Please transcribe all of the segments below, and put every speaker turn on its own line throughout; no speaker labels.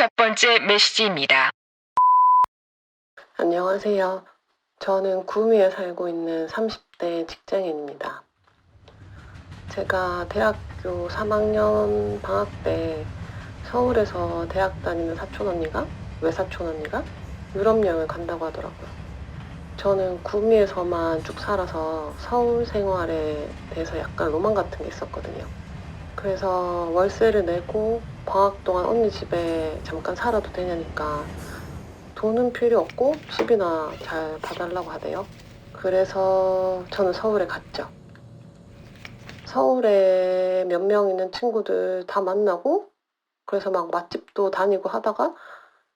첫 번째 메시지입니다.
안녕하세요. 저는 구미에 살고 있는 30대 직장인입니다. 제가 대학교 3학년 방학 때 서울에서 대학 다니는 사촌 언니가, 외사촌 언니가 유럽 여행을 간다고 하더라고요. 저는 구미에서만 쭉 살아서 서울 생활에 대해서 약간 로망 같은 게 있었거든요. 그래서 월세를 내고 방학 동안 언니 집에 잠깐 살아도 되냐니까 돈은 필요 없고 집이나 잘 봐달라고 하대요. 그래서 저는 서울에 갔죠. 서울에 몇 명 있는 친구들 다 만나고 그래서 막 맛집도 다니고 하다가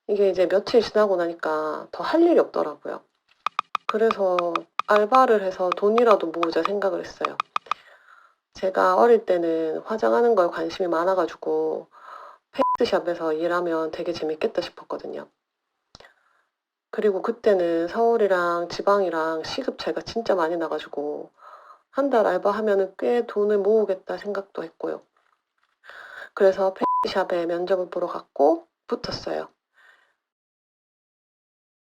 이게 이제 며칠 지나고 나니까 더 할 일이 없더라고요. 그래서 알바를 해서 돈이라도 모으자 생각을 했어요. 제가 어릴 때는 화장하는 걸 관심이 많아가지고 팩스샵에서 일하면 되게 재밌겠다 싶었거든요. 그리고 그때는 서울이랑 지방이랑 시급 차이가 진짜 많이 나가지고 한 달 알바하면은 꽤 돈을 모으겠다 생각도 했고요. 그래서 팬샵에 면접을 보러 갔고 붙었어요.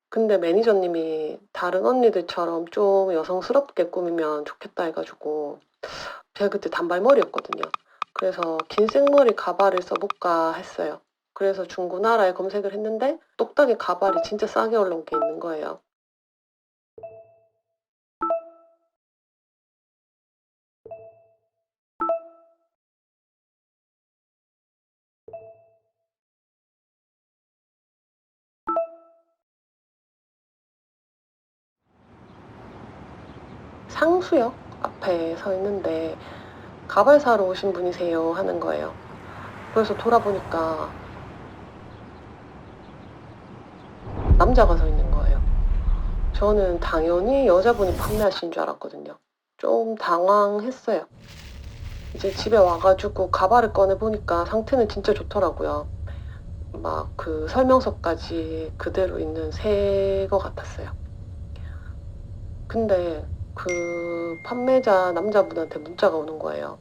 근데 매니저님이 다른 언니들처럼 좀 여성스럽게 꾸미면 좋겠다 해가지고 제가 그때 단발머리였거든요. 그래서 긴 생머리 가발을 써볼까 했어요. 그래서 중고나라에 검색을 했는데 똑딱이 가발이 진짜 싸게 올라온 게 있는 거예요. 상수역 앞에 서 있는데 가발 사러 오신 분이세요 하는 거예요. 그래서 돌아보니까 남자가 서 있는 거예요. 저는 당연히 여자분이 판매하신 줄 알았거든요. 좀 당황했어요. 이제 집에 와가지고 가발을 꺼내보니까 상태는 진짜 좋더라고요. 막 그 설명서까지 그대로 있는 새 거 같았어요. 근데 그 판매자 남자분한테 문자가 오는 거예요.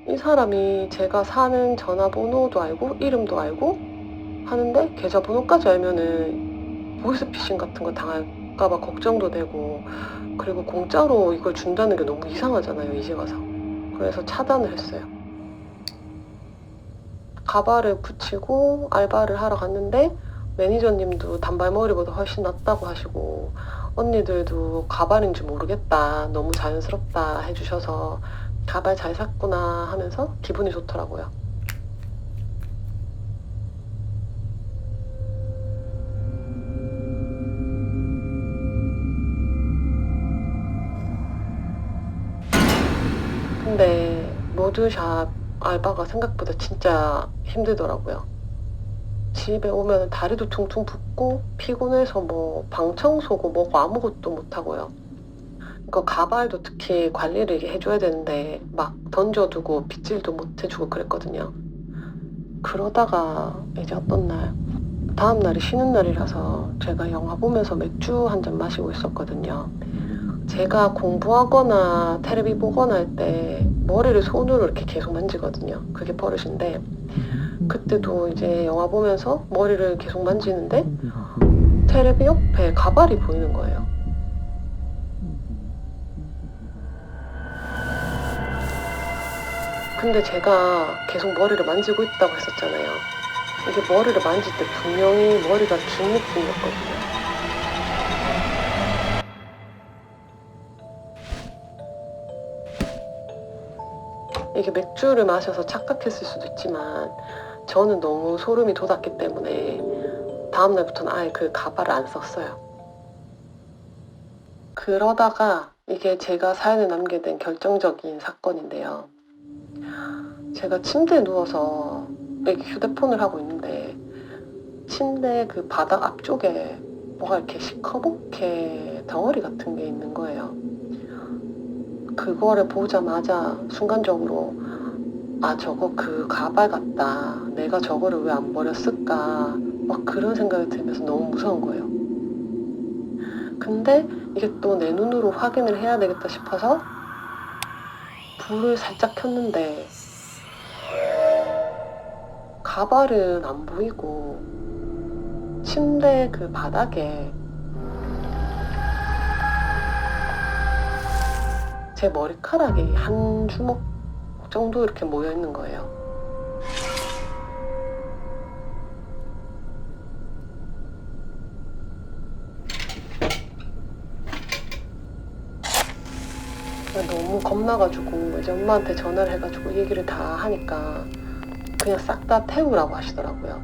이 사람이 제가 사는 전화번호도 알고 이름도 알고 하는데 계좌번호까지 알면은 보이스피싱 같은 거 당할까봐 걱정도 되고 그리고 공짜로 이걸 준다는 게 너무 이상하잖아요 이제 와서. 그래서 차단을 했어요. 가발을 붙이고 알바를 하러 갔는데 매니저님도 단발머리보다 훨씬 낫다고 하시고 언니들도 가발인지 모르겠다 너무 자연스럽다 해주셔서 가발 잘 샀구나 하면서 기분이 좋더라고요. 근데 모드샵 알바가 생각보다 진짜 힘들더라고요. 집에 오면 다리도 퉁퉁 붓고 피곤해서 뭐 방 청소고 뭐고 아무것도 못하고요. 이거 가발도 특히 관리를 해줘야 되는데 막 던져두고 빗질도 못 해주고 그랬거든요. 그러다가 이제 어떤 날 다음 날이 쉬는 날이라서 제가 영화 보면서 맥주 한 잔 마시고 있었거든요. 제가 공부하거나 테레비 보거나 할 때 머리를 손으로 이렇게 계속 만지거든요. 그게 버릇인데 그때도 이제 영화 보면서 머리를 계속 만지는데 테레비 옆에 가발이 보이는 거예요. 근데 제가 계속 머리를 만지고 있다고 했었잖아요. 이게 머리를 만질 때 분명히 머리가 긴 느낌이었거든요. 이게 맥주를 마셔서 착각했을 수도 있지만 저는 너무 소름이 돋았기 때문에 다음날부터는 아예 그 가발을 안 썼어요. 그러다가 이게 제가 사연을 남게 된 결정적인 사건인데요. 제가 침대에 누워서 이렇게 휴대폰을 하고 있는데 침대 그 바닥 앞쪽에 뭐가 이렇게 시커멓게 덩어리 같은 게 있는 거예요. 그거를 보자마자 순간적으로 아 저거 그 가발 같다. 내가 저거를 왜 안 버렸을까. 막 그런 생각이 들면서 너무 무서운 거예요. 근데 이게 또 내 눈으로 확인을 해야 되겠다 싶어서 불을 살짝 켰는데 가발은 안 보이고 침대 그 바닥에 제 머리카락이 한 주먹 정도 이렇게 모여 있는 거예요. 너무 겁나가지고 이제 엄마한테 전화를 해가지고 얘기를 다 하니까 그냥 싹 다 태우라고 하시더라고요.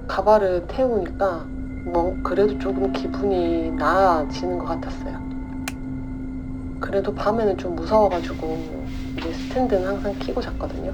가발을 태우니까 뭐 그래도 조금 기분이 나아지는 것 같았어요. 그래도 밤에는 좀 무서워가지고 이제 스탠드는 항상 켜고 잤거든요.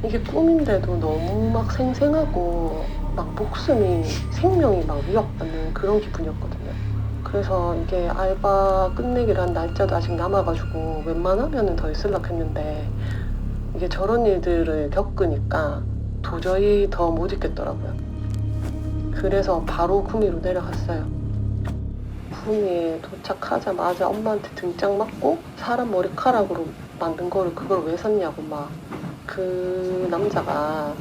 이게 꿈인데도 너무 막 생생하고 막 목숨이 생명이 막 위협받는 그런 기분이었거든요. 그래서 이게 알바 끝내기란 날짜도 아직 남아가지고 웬만하면은 더 있으려고 했는데 이게 저런 일들을 겪으니까 도저히 더 못 있겠더라고요. 그래서 바로 구미로 내려갔어요. 구미에 도착하자마자 엄마한테 등짝 맞고 사람 머리카락으로 만든 거를 그걸 왜 샀냐고 막 그 남자가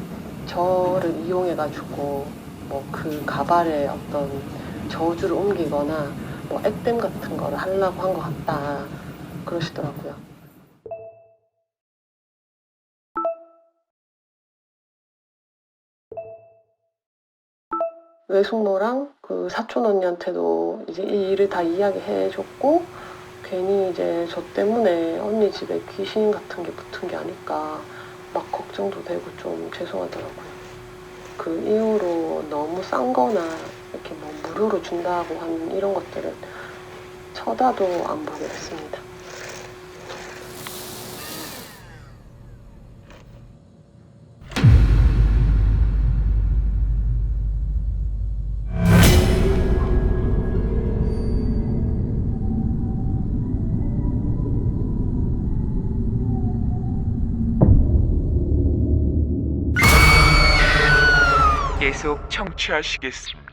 저를 이용해가지고 뭐 그 가발에 어떤 저주를 옮기거나 뭐 액땜 같은 거를 하려고 한 것 같다 그러시더라고요. 외숙모랑 그 사촌 언니한테도 이제 이 일을 다 이야기해줬고 괜히 이제 저 때문에 언니 집에 귀신 같은 게 붙은 게 아닐까 막 걱정도 되고 좀 죄송하더라고요. 그 이후로 너무 싼 거나 이렇게 뭐 무료로 준다고 하는 이런 것들은 쳐다도 안 보게 됐습니다.
계속 청취하시겠습니까?